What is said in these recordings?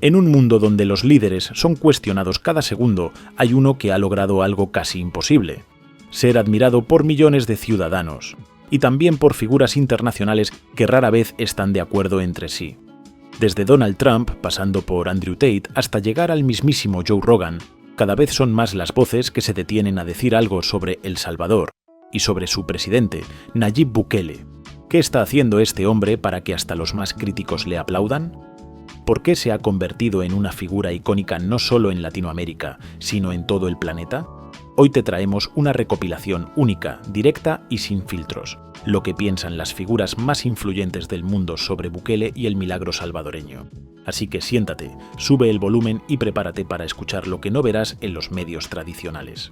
En un mundo donde los líderes son cuestionados cada segundo, hay uno que ha logrado algo casi imposible: ser admirado por millones de ciudadanos, y también por figuras internacionales que rara vez están de acuerdo entre sí. Desde Donald Trump, pasando por Andrew Tate, hasta llegar al mismísimo Joe Rogan, cada vez son más las voces que se detienen a decir algo sobre El Salvador y sobre su presidente, Nayib Bukele. ¿Qué está haciendo este hombre para que hasta los más críticos le aplaudan? ¿Por qué se ha convertido en una figura icónica no solo en Latinoamérica, sino en todo el planeta? Hoy te traemos una recopilación única, directa y sin filtros, lo que piensan las figuras más influyentes del mundo sobre Bukele y el milagro salvadoreño. Así que siéntate, sube el volumen y prepárate para escuchar lo que no verás en los medios tradicionales.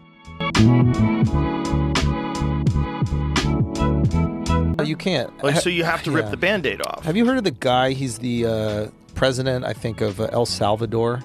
You can't. So you have to rip the Band-Aid off. Have you heard of the guy? He's the president, I think, of El Salvador.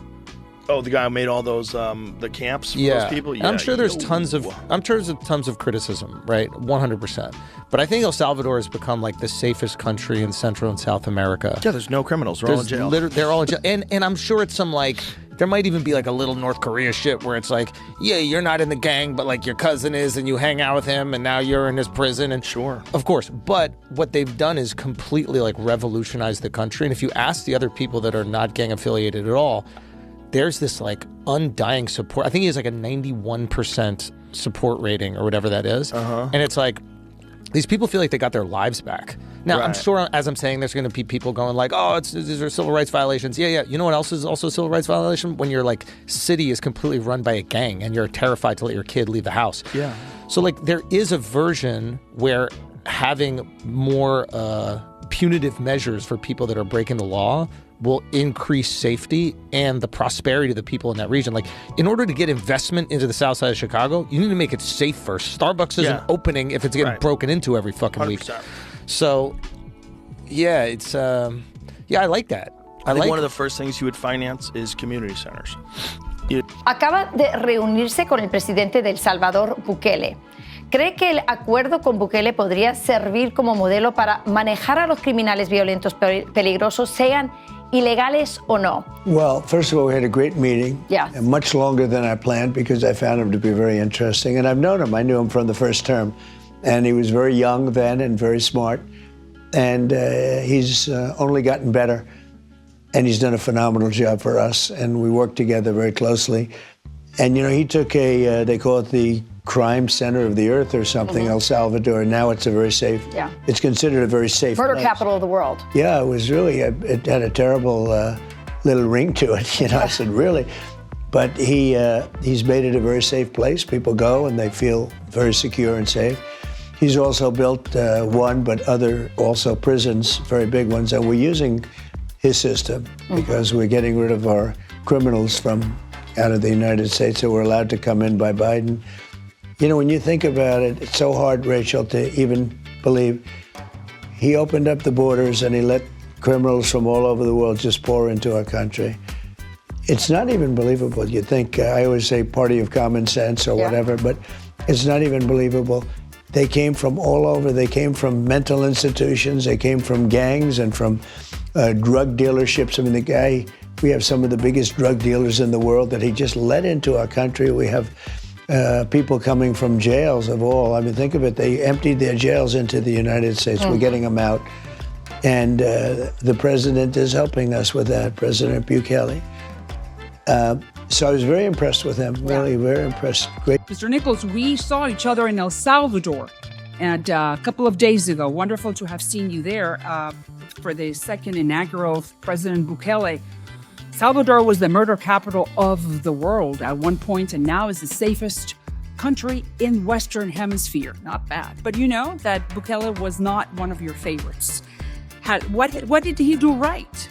Oh, the guy who made all those the camps for those people? Yeah. I'm sure there's tons of criticism, right? 100%. But I think El Salvador has become like the safest country in Central and South America. Yeah, there's no criminals. They're all in jail. They're all in jail. And I'm sure it's some like, there might even be like a little North Korea shit where it's like, yeah, you're not in the gang, but like your cousin is and you hang out with him and now you're in his prison. And sure. Of course. But what they've done is completely like revolutionize the country. And if you ask the other people that are not gang affiliated at all, there's this like undying support. I think he has like a 91% support rating or whatever that is. And it's like, these people feel like they got their lives back. Now, I'm sure as I'm saying, there's going to be people going like, oh, these are civil rights violations. Yeah. You know what else is also a civil rights violation? When your like city is completely run by a gang and you're terrified to let your kid leave the house. Yeah. So like there is a version where having more punitive measures for people that are breaking the law will increase safety and the prosperity of the people in that region. Like, in order to get investment into the south side of Chicago, you need to make it safe first. Starbucks isn't opening if it's getting broken into every fucking 100%. Week. So, yeah, it's, I like that. I think one of the first things you would finance is community centers. Acaba de reunirse con el presidente de El Salvador, Bukele. ¿Cree que el acuerdo con Bukele podría servir como modelo para manejar a los criminales violentos peligrosos, sean ilegales o no? Well, first of all, we had a great meeting. Yeah. And much longer than I planned because I found him to be very interesting. And I've known him. I knew him from the first term. And he was very young then and very smart. And he's only gotten better. And he's done a phenomenal job for us. And we worked together very closely. And, you know, he took they call it the crime center of the earth or something, El Salvador. Now it's a very safe, it's considered a very safe murder place. Capital of the world. Yeah, it was really, it had a terrible little ring to it. You know, I said, really? But he's made it a very safe place. People go and they feel very secure and safe. He's also built one, but other also prisons, very big ones. And we're using his system because we're getting rid of our criminals from out of the United States that were allowed to come in by Biden. You know, when you think about it, it's so hard, Rachel, to even believe. He opened up the borders and he let criminals from all over the world just pour into our country. It's not even believable. You think, I always say party of common sense or whatever, but it's not even believable. They came from all over. They came from mental institutions. They came from gangs and from drug dealerships. I mean, we have some of the biggest drug dealers in the world that he just let into our country. We have people coming from jails of all. I mean, think of it. They emptied their jails into the United States. We're getting them out. And the president is helping us with that, President Bukele. So I was very impressed with him, really very impressed. Great. Mr. Nichols, we saw each other in El Salvador and a couple of days ago. Wonderful to have seen you there for the second inaugural of President Bukele. Salvador was the murder capital of the world at one point and now is the safest country in Western Hemisphere. Not bad. But you know that Bukele was not one of your favorites. What did he do right?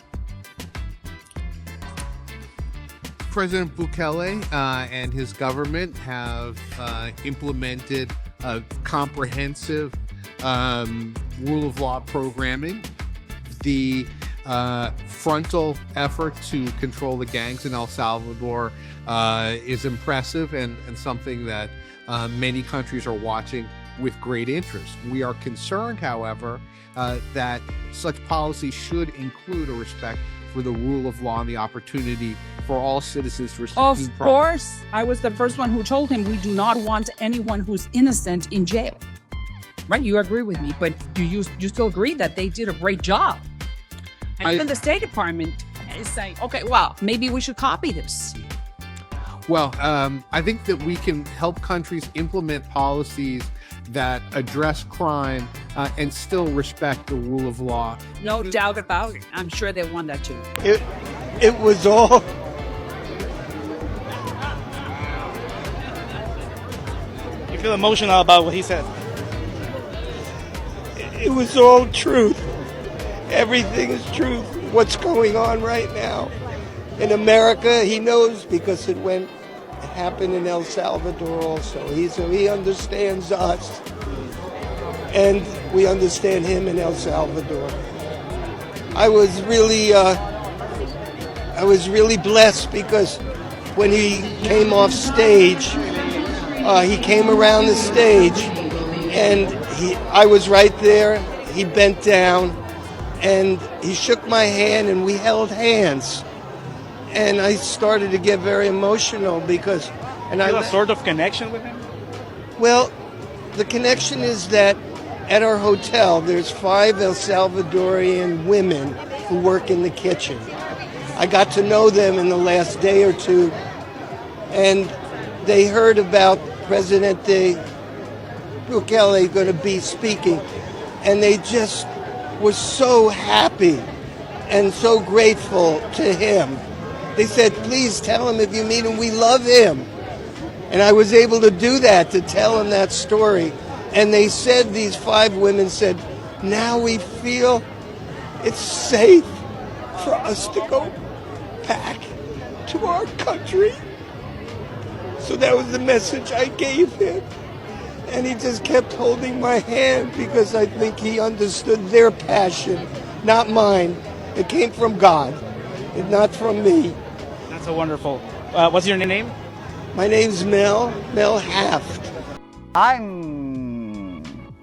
President Bukele and his government have implemented a comprehensive rule of law programming. The frontal effort to control the gangs in El Salvador is impressive and something that many countries are watching with great interest. We are concerned, however, that such policy should include a respect for the rule of law and the opportunity for all citizens to receive Of due process. course, I was the first one who told him we do not want anyone who's innocent in jail. Right? You agree with me, but do you still agree that they did a great job? And even the State Department is saying, okay, well, maybe we should copy this. Well, I think that we can help countries implement policies that address crime and still respect the rule of law. No doubt about it. I'm sure they want that too. It was all. You feel emotional about what he said. It was all truth. Everything is truth. What's going on right now in America, he knows because it happened in El Salvador also. He understands us, and we understand him in El Salvador. I was really blessed because when he came off stage, he came around the stage, and I was right there. He bent down, and he shook my hand, and we held hands. And I started to get very emotional because... And I feel a sort of connection with him? Well, the connection is that at our hotel, there's 5 El Salvadorian women who work in the kitchen. I got to know them in the last day or two, and they heard about Presidente Bukele going to be speaking, and they just were so happy and so grateful to him. They said, please tell him if you meet him, we love him. And I was able to do that, to tell him that story. And they said, these 5 women said, now we feel it's safe for us to go back to our country. So that was the message I gave him. And he just kept holding my hand because I think he understood their passion, not mine. It came from God, and not from me. That's so wonderful. What's your name? My name's Mel Haft.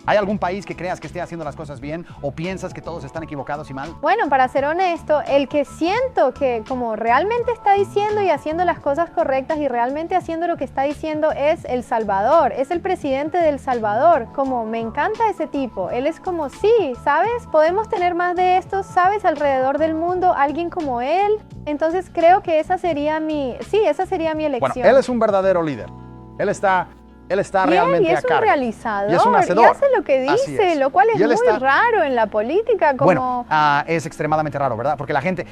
¿Hay algún país que creas que esté haciendo las cosas bien o piensas que todos están equivocados y mal? Bueno, para ser honesto, el que siento que como realmente está diciendo y haciendo las cosas correctas y realmente haciendo lo que está diciendo es El Salvador, es el presidente de El Salvador. Como me encanta ese tipo, él es como sí, ¿sabes? Podemos tener más de estos, ¿sabes? Alrededor del mundo, alguien como él. Entonces creo que esa sería mi elección. Bueno, él es un verdadero líder. Él está realmente y es a cargo. un realizador, Y es un hacedor. y hace lo que dice, lo cual es muy raro en la política. Como... Bueno, es extremadamente raro, ¿verdad? Porque la gente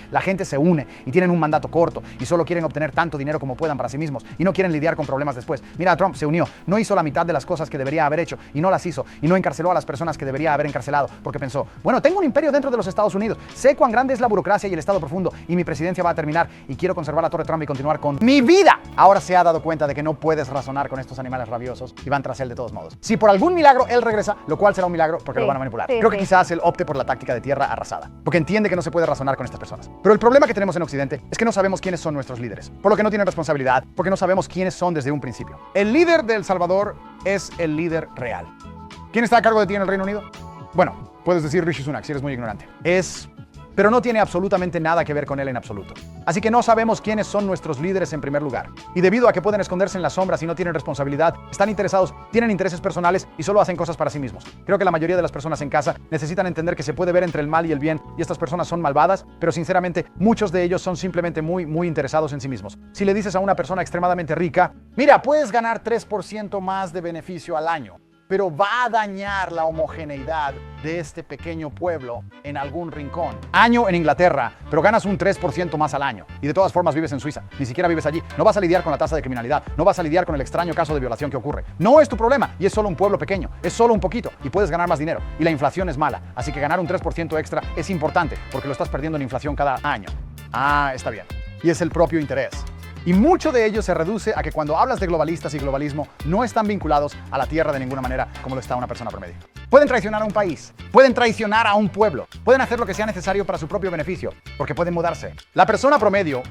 se une y tienen un mandato corto y solo quieren obtener tanto dinero como puedan para sí mismos y no quieren lidiar con problemas después. Mira, Trump se unió, no hizo la mitad de las cosas que debería haber hecho y no las hizo y no encarceló a las personas que debería haber encarcelado porque pensó, bueno, tengo un imperio dentro de los Estados Unidos, sé cuán grande es la burocracia y el Estado profundo y mi presidencia va a terminar y quiero conservar la Torre Trump y continuar con mi vida. Ahora se ha dado cuenta de que no puedes razonar con estos animales rabiosos y van tras él de todos modos. Si por algún milagro él regresa, lo cual será un milagro porque lo van a manipular. Creo que quizás él opte por la táctica de tierra arrasada, porque entiende que no se puede razonar con estas personas. Pero el problema que tenemos en Occidente es que no sabemos quiénes son nuestros líderes, por lo que no tienen responsabilidad, porque no sabemos quiénes son desde un principio. El líder de El Salvador es el líder real. ¿Quién está a cargo de ti en el Reino Unido? Bueno, puedes decir Rishi Sunak si eres muy ignorante. Pero no tiene absolutamente nada que ver con él en absoluto. Así que no sabemos quiénes son nuestros líderes en primer lugar. Y debido a que pueden esconderse en las sombras y no tienen responsabilidad, están interesados, tienen intereses personales y solo hacen cosas para sí mismos. Creo que la mayoría de las personas en casa necesitan entender que se puede ver entre el mal y el bien, y estas personas son malvadas, pero sinceramente muchos de ellos son simplemente muy interesados en sí mismos. Si le dices a una persona extremadamente rica, mira, puedes ganar 3% más de beneficio al año, pero va a dañar la homogeneidad de este pequeño pueblo en algún rincón. Año en Inglaterra, pero ganas un 3% más al año. Y de todas formas vives en Suiza, ni siquiera vives allí. No vas a lidiar con la tasa de criminalidad, no vas a lidiar con el extraño caso de violación que ocurre. No es tu problema, y es solo un pueblo pequeño, es solo un poquito, y puedes ganar más dinero. Y la inflación es mala, así que ganar un 3% extra es importante, porque lo estás perdiendo en inflación cada año. Está bien. Y es el propio interés. Y mucho de ello se reduce a que cuando hablas de globalistas y globalismo no están vinculados a la tierra de ninguna manera como lo está una persona promedio. Pueden traicionar a un país, pueden traicionar a un pueblo, pueden hacer lo que sea necesario para su propio beneficio, porque pueden mudarse. La persona promedio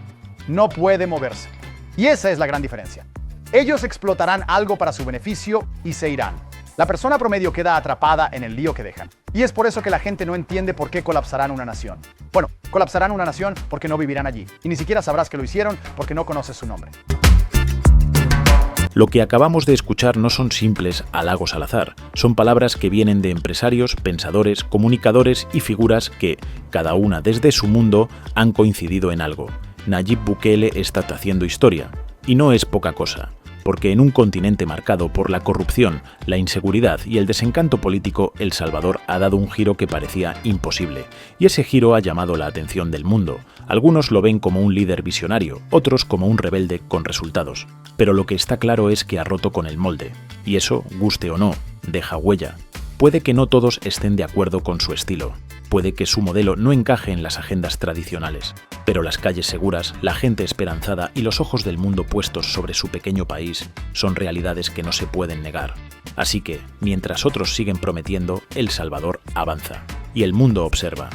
no puede moverse. Y esa es la gran diferencia. Ellos explotarán algo para su beneficio y se irán. La persona promedio queda atrapada en el lío que dejan. Y es por eso que la gente no entiende por qué colapsarán una nación. Bueno, colapsarán una nación porque no vivirán allí. Y ni siquiera sabrás que lo hicieron porque no conoces su nombre. Lo que acabamos de escuchar no son simples halagos al azar, son palabras que vienen de empresarios, pensadores, comunicadores y figuras que, cada una desde su mundo, han coincidido en algo. Nayib Bukele está haciendo historia. Y no es poca cosa, porque en un continente marcado por la corrupción, la inseguridad y el desencanto político, El Salvador ha dado un giro que parecía imposible. Y ese giro ha llamado la atención del mundo. Algunos lo ven como un líder visionario, otros como un rebelde con resultados. Pero lo que está claro es que ha roto con el molde. Y eso, guste o no, deja huella. Puede que no todos estén de acuerdo con su estilo. Puede que su modelo no encaje en las agendas tradicionales. Pero las calles seguras, la gente esperanzada y los ojos del mundo puestos sobre su pequeño país son realidades que no se pueden negar. Así que, mientras otros siguen prometiendo, El Salvador avanza. Y el mundo observa.